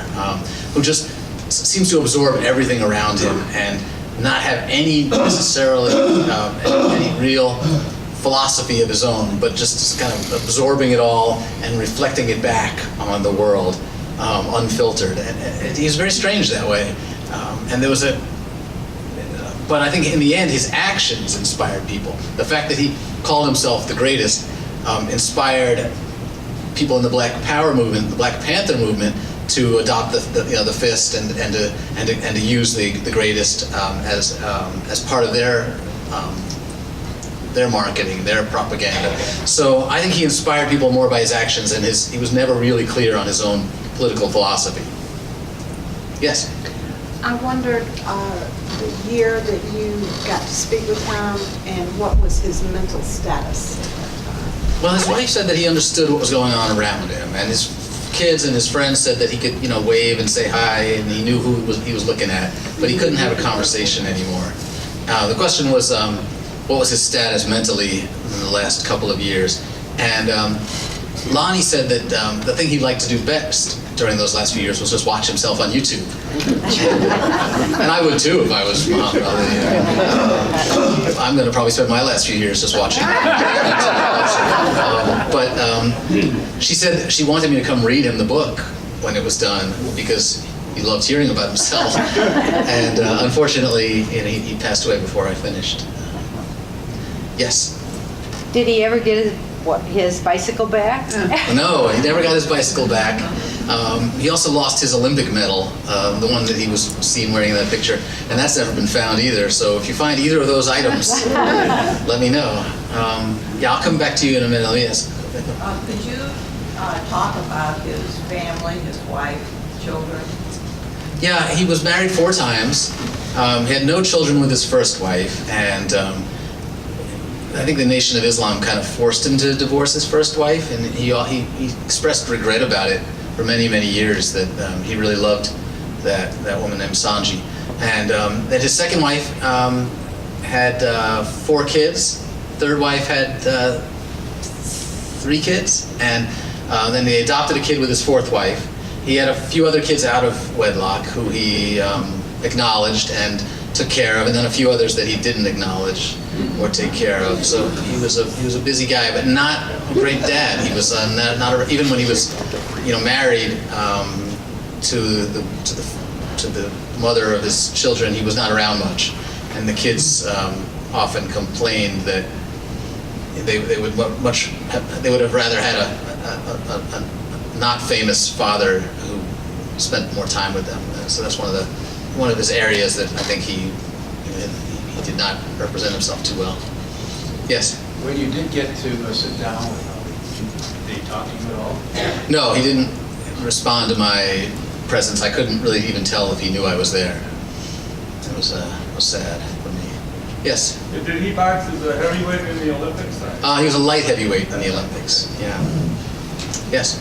who just seems to absorb everything around him and not have any necessarily any real philosophy of his own, but just kind of absorbing it all and reflecting it back on the world, unfiltered. And he's very strange that way. And there was but I think in the end his actions inspired people. The fact that he called himself the greatest inspired people in the Black Power movement, the Black Panther movement, to adopt the fist and to use the greatest as part of their marketing, their propaganda. So I think he inspired people more by his actions, and he was never really clear on his own political philosophy. Yes? I wondered the year that you got to speak with him and what was his mental status? Well, his wife said that he understood what was going on around him, and his kids and his friends said that he could, wave and say hi, and he knew who he was looking at, but he couldn't have a conversation anymore. The question was, what was his status mentally in the last couple of years? And Lonnie said that the thing he'd like to do best during those last few years was just watch himself on YouTube. And I would too if I was Muhammad Ali. I'm going to probably spend my last few years just watching. She said she wanted me to come read him the book when it was done because he loved hearing about himself. And unfortunately, he passed away before I finished. Yes? Did he ever get his bicycle back? No, he never got his bicycle back. He also lost his Olympic medal, the one that he was seen wearing in that picture, and that's never been found either. So if you find either of those items, let me know. I'll come back to you in a minute. Let me ask. Could you talk about his family, his wife, children? Yeah, he was married 4 times. He had no children with his first wife, and I think the Nation of Islam kind of forced him to divorce his first wife, and he expressed regret about it for many, many years, that he really loved that woman named Sanji. And that his second wife had 4 kids. Third wife had 3 kids, and then they adopted a kid with his 4th wife. He had a few other kids out of wedlock who he acknowledged and took care of, and then a few others that he didn't acknowledge or take care of. So he was a busy guy, but not a great dad. He was even when he was married to the mother of his children, he was not around much, and the kids often complained that they would have rather had a not famous father who spent more time with them. So that's one of his areas that I think he did not represent himself too well. Yes? When you did get to sit down with him, did he talk to you at all? No, he didn't respond to my presence. I couldn't really even tell if he knew I was there. It was sad for me. Yes? Did he box as a heavyweight in the Olympics? He was a light heavyweight in the Olympics, yeah. Yes?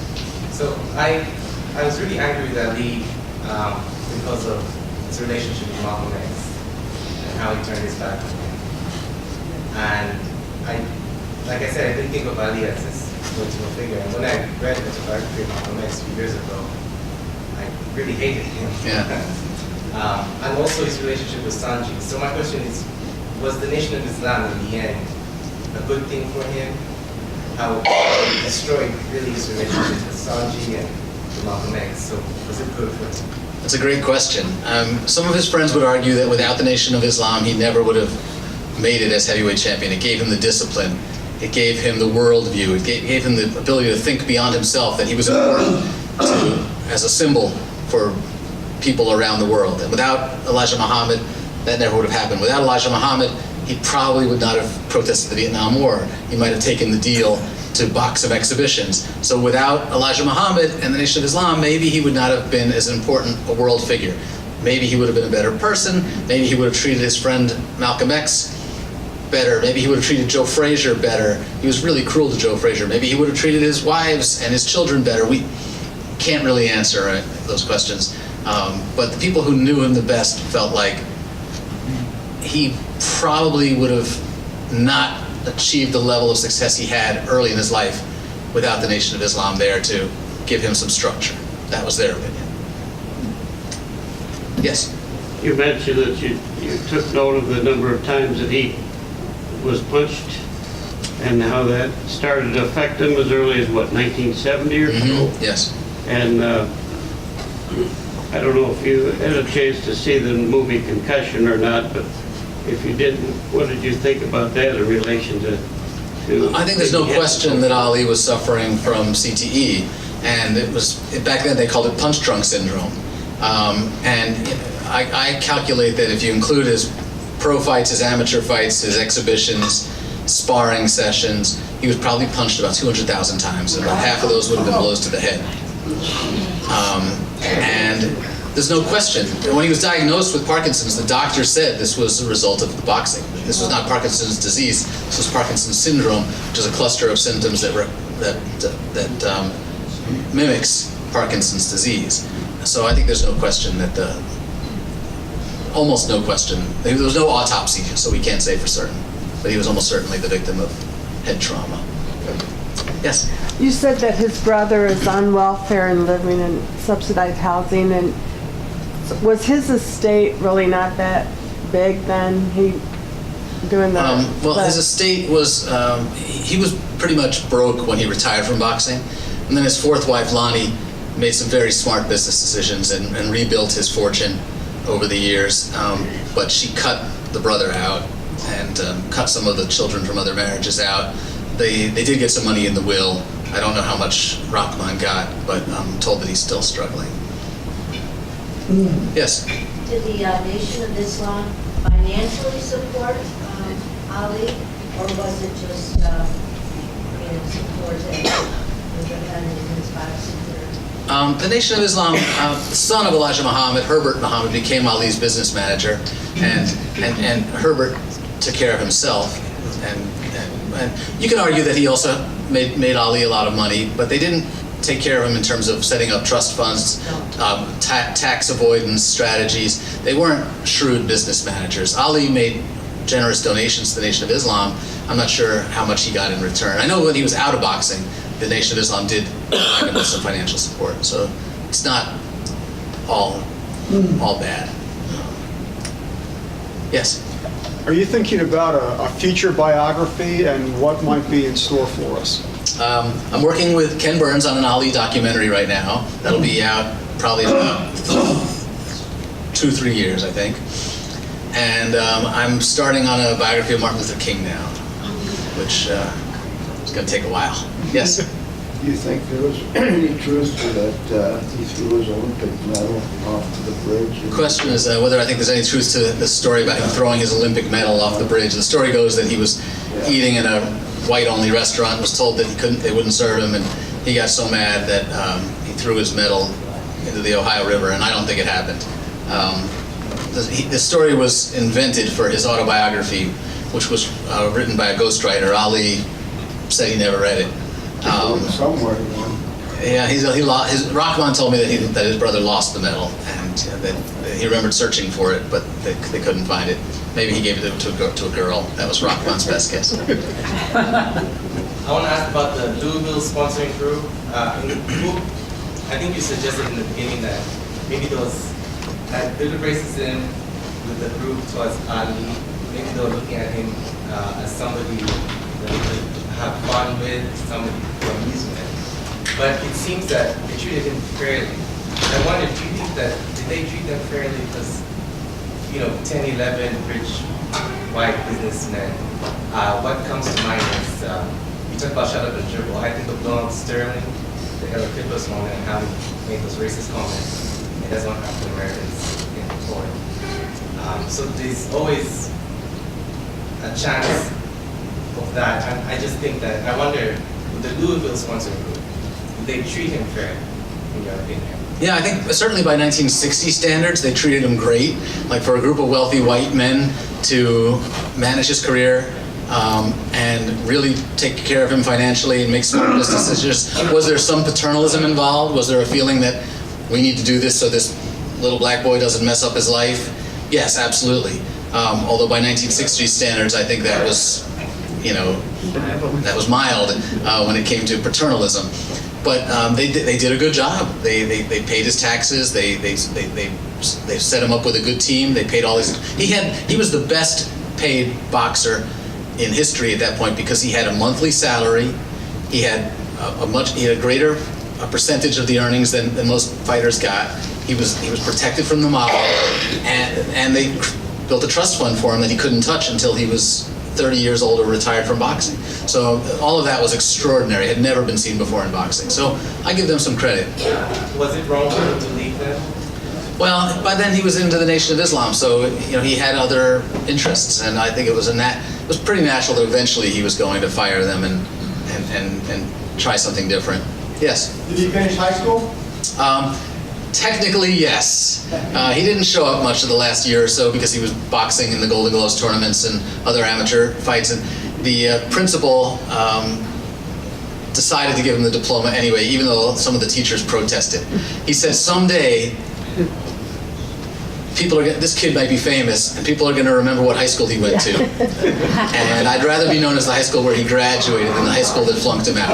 So I was really angry with Ali because of his relationship with Malcolm X and how he turned his back on him. And like I said, I didn't think of Ali as this political figure. And when I read the biography of Malcolm X a few years ago, I really hated him. Yeah. And also his relationship with Sanji. So my question is, was the Nation of Islam in the end a good thing for him? How it destroyed really his relationship with Sanji and Malcolm X. So was it good for him? That's a great question. Some of his friends would argue that without the Nation of Islam, he never would have made it as heavyweight champion. It gave him the discipline. It gave him the worldview. It gave him the ability to think beyond himself, that he was important as a symbol for people around the world. And without Elijah Muhammad, that never would have happened. Without Elijah Muhammad, he probably would not have protested the Vietnam War. He might have taken the deal to box of exhibitions. So without Elijah Muhammad and the Nation of Islam, maybe he would not have been as important a world figure. Maybe he would have been a better person. Maybe he would have treated his friend Malcolm X better. Maybe he would have treated Joe Frazier better. He was really cruel to Joe Frazier. Maybe he would have treated his wives and his children better. We can't really answer those questions. But the people who knew him the best felt like he probably would have not achieved the level of success he had early in his life without the Nation of Islam there to give him some structure. That was their opinion. Yes? You mentioned that you took note of the number of times that he was punched and how that started to affect him as early as, what, 1970 or so? Yes. And I don't know if you had a chance to see the movie Concussion or not, but if you didn't, what did you think about that in relation to I think there's no question that Ali was suffering from CTE, and it was, back then they called it punch drunk syndrome. And I calculate that if you include his pro fights, his amateur fights, his exhibitions, sparring sessions, he was probably punched about 200,000 times, and about half of those would have been blows to the head. And there's no question. When he was diagnosed with Parkinson's, the doctor said this was a result of the boxing. This was not Parkinson's disease. This was Parkinson's syndrome, which is a cluster of symptoms that mimics Parkinson's disease. So I think there's no question that almost no question. There was no autopsy, so we can't say for certain. But he was almost certainly the victim of head trauma. Yes? You said that his brother is on welfare and living in subsidized housing, and was his estate really not that big then? Well, his estate was, he was pretty much broke when he retired from boxing. And then his fourth wife, Lonnie, made some very smart business decisions and rebuilt his fortune over the years. But she cut the brother out and cut some of the children from other marriages out. They did get some money in the will. I don't know how much Rahman got, but I'm told that he's still struggling. Yes? Did the Nation of Islam financially support Ali, or was it just support that independent in his boxing career? The Nation of Islam, the son of Elijah Muhammad, Herbert Muhammad, became Ali's business manager, and Herbert took care of himself. And you can argue that he also made Ali a lot of money, but they didn't take care of him in terms of setting up trust funds, tax avoidance strategies. They weren't shrewd business managers. Ali made generous donations to the Nation of Islam. I'm not sure how much he got in return. I know when he was out of boxing, the Nation of Islam did provide him with some financial support, so it's not all bad. Yes? Are you thinking about a future biography, and what might be in store for us? I'm working with Ken Burns on an Ali documentary right now. That'll be out probably in about 2-3 years, I think. And I'm starting on a biography of Martin Luther King now, which is going to take a while. Yes? Do you think there was any truth to that he threw his Olympic medal off the bridge? The question is whether I think there's any truth to the story about him throwing his Olympic medal off the bridge. The story goes that he was eating in a white-only restaurant, was told that they wouldn't serve him, and he got so mad that he threw his medal into the Ohio River, and I don't think it happened. The story was invented for his autobiography, which was written by a ghostwriter. Ali said he never read it. Somewhere. Yeah, Rahman told me that his brother lost the medal, and that he remembered searching for it, but they couldn't find it. Maybe he gave it to a girl. That was Rahman's best guess. I want to ask about the Louisville sponsoring crew. In the book, I think you suggested in the beginning that maybe there was that bigger racism with the group towards Ali. Maybe they were looking at him as somebody that they could have fun with, somebody for amusement. But it seems that they treated him fairly. I wonder, do you think that, did they treat them fairly? Because, 10, 11 rich white businessmen, what comes to mind is, you talk about shut up and dribble. I think of Donald Sterling, the Ella Clippers moment, and how he made those racist comments. And that's what African Americans in Florida. So there's always a chance of that. And I just think that, I wonder, would the Louisville sponsoring group, do they treat him fair, in your opinion? Yeah, I think certainly by 1960 standards, they treated him great. Like for a group of wealthy white men to manage his career and really take care of him financially and make smart business decisions. Was there some paternalism involved? Was there a feeling that we need to do this so this little black boy doesn't mess up his life? Yes, absolutely. Although by 1960 standards, I think that was, that was mild when it came to paternalism. But they did a good job. They paid his taxes. They set him up with a good team. They paid all his. He was the best paid boxer in history at that point because he had a monthly salary. He had a greater percentage of the earnings than most fighters got. He was protected from the mob, and they built a trust fund for him that he couldn't touch until he was 30 years old or retired from boxing. So all of that was extraordinary. It had never been seen before in boxing. So I give them some credit. Was it wrong for him to leave them? Well, by then he was into the Nation of Islam, so he had other interests, and I think it was pretty natural that eventually he was going to fire them and try something different. Yes. Did he finish high school? Technically, yes. He didn't show up much of the last year or so because he was boxing in the Golden Gloves tournaments and other amateur fights. And the principal decided to give him the diploma anyway, even though some of the teachers protested. He said, someday, this kid might be famous, and people are going to remember what high school he went to. And I'd rather be known as the high school where he graduated than the high school that flunked him out.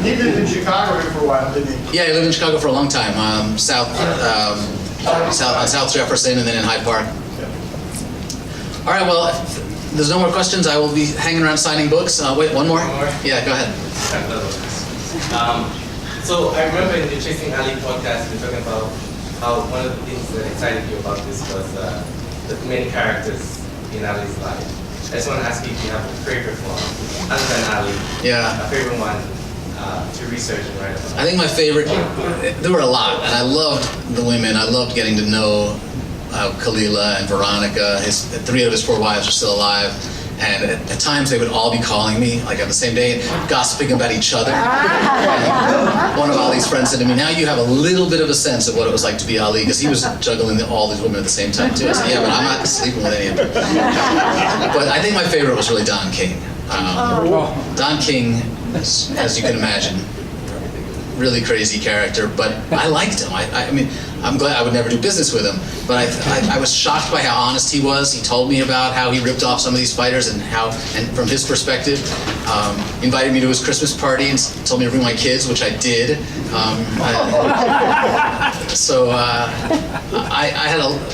He lived in Chicago for a while, didn't he? Yeah, he lived in Chicago for a long time, on South Jefferson and then in Hyde Park. All right, well, if there's no more questions, I will be hanging around signing books. Wait, one more? Yeah, go ahead. So I remember in the Chasing Ali podcast, we were talking about how one of the things that excited you about this was the many characters in Ali's life. I just want to ask you if you have a favorite one, other than Ali. Yeah. A favorite one to research and write about. I think my favorite, there were a lot, and I loved the women. I loved getting to know Kalila and Veronica. 3 of his 4 wives are still alive. And at times they would all be calling me, like on the same day, gossiping about each other. And one of Ali's friends said to me, now you have a little bit of a sense of what it was like to be Ali, because he was juggling all these women at the same time too. I said, yeah, but I'm not sleeping with any of them. But I think my favorite was really Don King. Don King, as you can imagine, really crazy character, but I liked him. I mean, I'm glad I would never do business with him, but I was shocked by how honest he was. He told me about how he ripped off some of these fighters and from his perspective, invited me to his Christmas party and told me to bring my kids, which I did.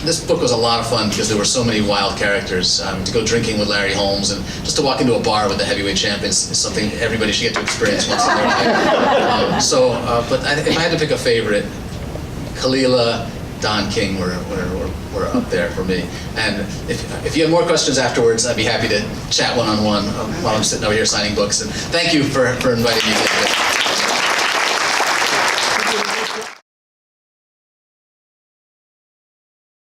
This book was a lot of fun because there were so many wild characters. To go drinking with Larry Holmes and just to walk into a bar with the heavyweight champions is something everybody should get to experience once in their life. But if I had to pick a favorite, Kalila, Don King were up there for me. And if you have more questions afterwards, I'd be happy to chat one-on-one while I'm sitting over here signing books. And thank you for inviting me.